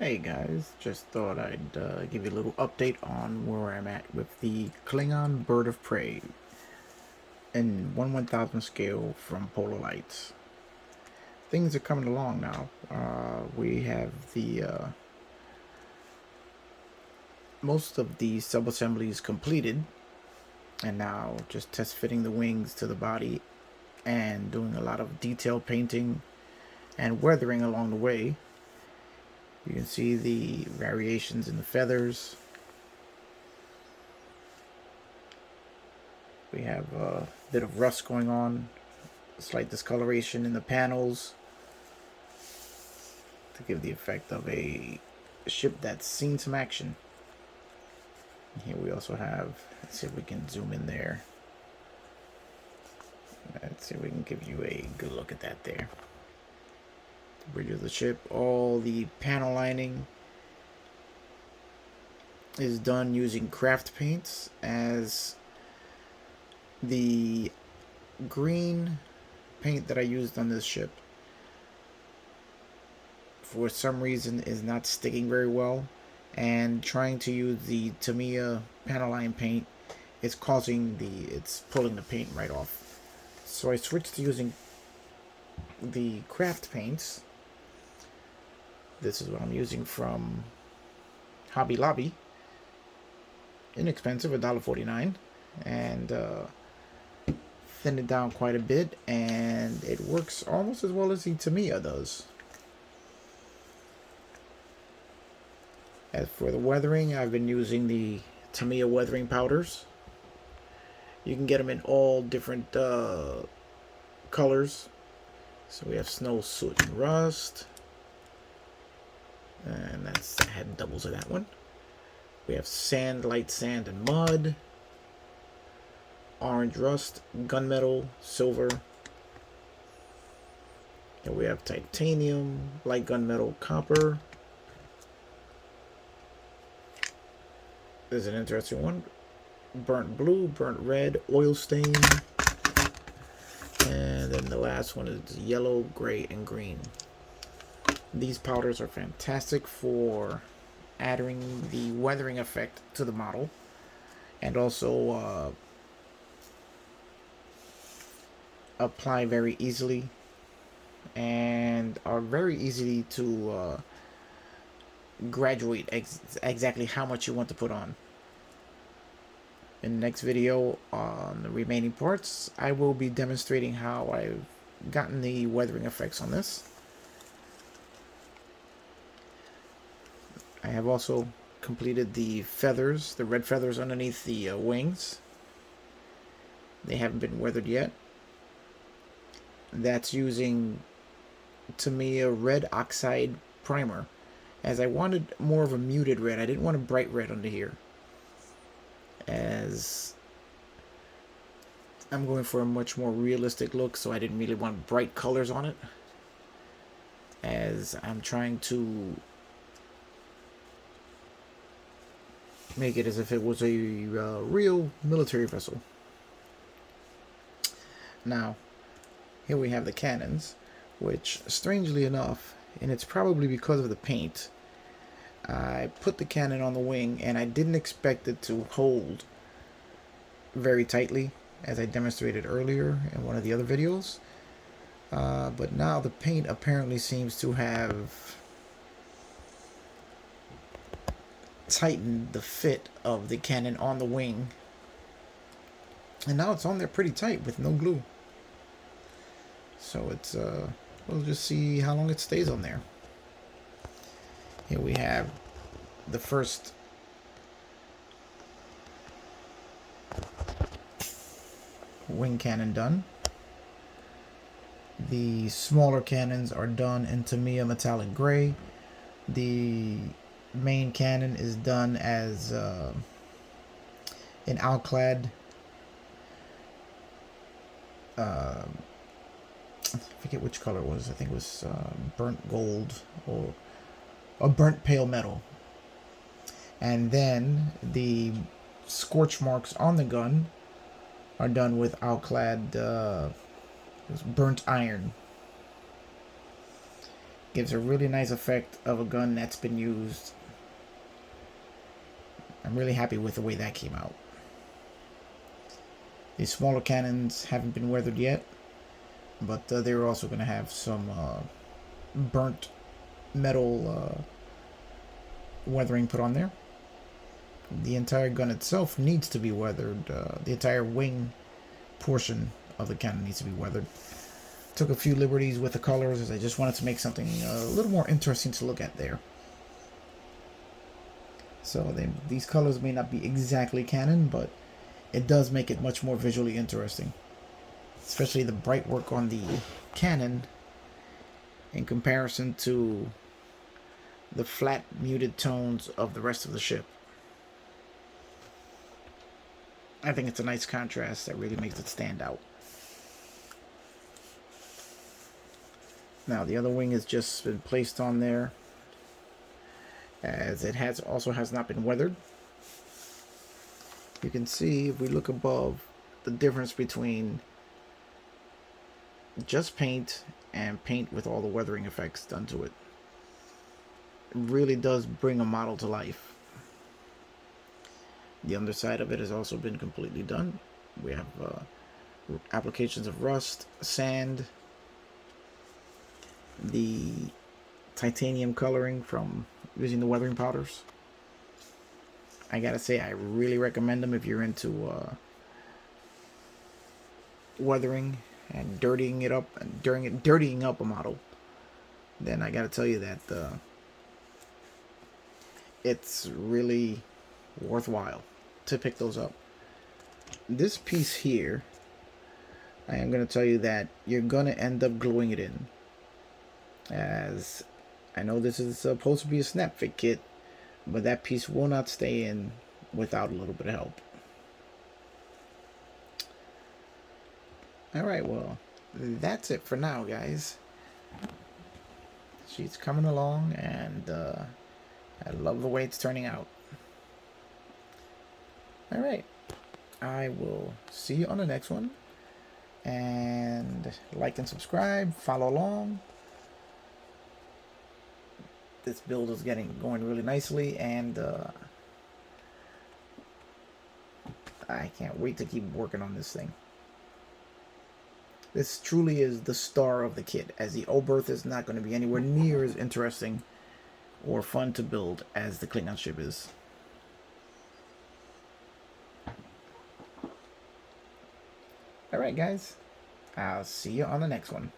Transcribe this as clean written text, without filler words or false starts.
Hey guys, just thought I'd give you a little update on where I'm at with the Klingon Bird of Prey in 1/1000 scale from Polar Lights. Things are coming along now. We have the most of the sub-assemblies completed, and now just test fitting the wings to the body and doing a lot of detail painting and weathering along the way. You can see the variations in the feathers. We have a bit of rust going on, slight discoloration in the panels to give the effect of a ship that's seen some action. And here we also have, let's see if we can zoom in there. Let's see if we can give you a good look at that there. The bridge of the ship, all the panel lining is done using craft paints, as the green paint that I used on this ship for some reason is not sticking very well, and trying to use the Tamiya panel line paint is it's pulling the paint right off. So I switched to using the craft paints. This is what I'm using from Hobby Lobby. Inexpensive, $1.49, and thin it down quite a bit, and it works almost as well as the Tamiya does. As for the weathering, I've been using the Tamiya weathering powders. You can get them in all different colors. So we have snow, soot, and rust. And that's had doubles of that one. We have sand, light sand, and mud. Orange rust, gunmetal, silver. And we have titanium, light gunmetal, copper. There's an interesting one. Burnt blue, burnt red, oil stain. And then the last one is yellow, gray, and green. These powders are fantastic for adding the weathering effect to the model, and also apply very easily and are very easy to graduate exactly how much you want to put on. In the next video on the remaining parts, I will be demonstrating how I've gotten the weathering effects on this. I have also completed the feathers, the red feathers underneath the wings. They haven't been weathered yet. That's using Tamiya red oxide primer, as I wanted more of a muted red. I didn't want a bright red under here, as I'm going for a much more realistic look, so I didn't really want bright colors on it, as I'm trying to make it as if it was a real military vessel. Now, here we have the cannons, which, strangely enough, and it's probably because of the paint, I put the cannon on the wing and I didn't expect it to hold very tightly, as I demonstrated earlier in one of the other videos. But now the paint apparently seems to have tightened the fit of the cannon on the wing, and now it's on there pretty tight with no glue. So it's we'll just see how long it stays on there. Here we have the first wing cannon done. The smaller cannons are done in Tamiya metallic gray. The main cannon is done as an alclad, I forget which color it was. I think it was burnt gold or burnt pale metal. And then the scorch marks on the gun are done with alclad burnt iron. Gives a really nice effect of a gun that's been used. I'm really happy with the way that came out. These smaller cannons haven't been weathered yet, but they're also going to have some burnt metal weathering put on there. The entire gun itself needs to be weathered. The entire wing portion of the cannon needs to be weathered. Took a few liberties with the colors as I just wanted to make something a little more interesting to look at there. So these colors may not be exactly canon, but it does make it much more visually interesting. Especially the bright work on the cannon in comparison to the flat muted tones of the rest of the ship. I think it's a nice contrast that really makes it stand out. Now the other wing has just been placed on there, as it also has not been weathered. You can see if we look above the difference between just paint and paint with all the weathering effects done to it. It really does bring a model to life. The underside of it has also been completely done. We have applications of rust, sand, the titanium coloring from using the weathering powders. I gotta say, I really recommend them if you're into weathering and dirtying it up and dirtying up a model. Then I gotta tell you that it's really worthwhile to pick those up. This piece here, I am gonna tell you that you're gonna end up gluing it in, as I know this is supposed to be a snap fit kit, but that piece will not stay in without a little bit of help. Alright, well, that's it for now, guys. She's coming along, and I love the way it's turning out. Alright, I will see you on the next one. And like and subscribe, follow along. This build is going really nicely, and I can't wait to keep working on this thing. This truly is the star of the kit, as the Oberth is not going to be anywhere near as interesting or fun to build as the Klingon ship is. Alright guys, I'll see you on the next one.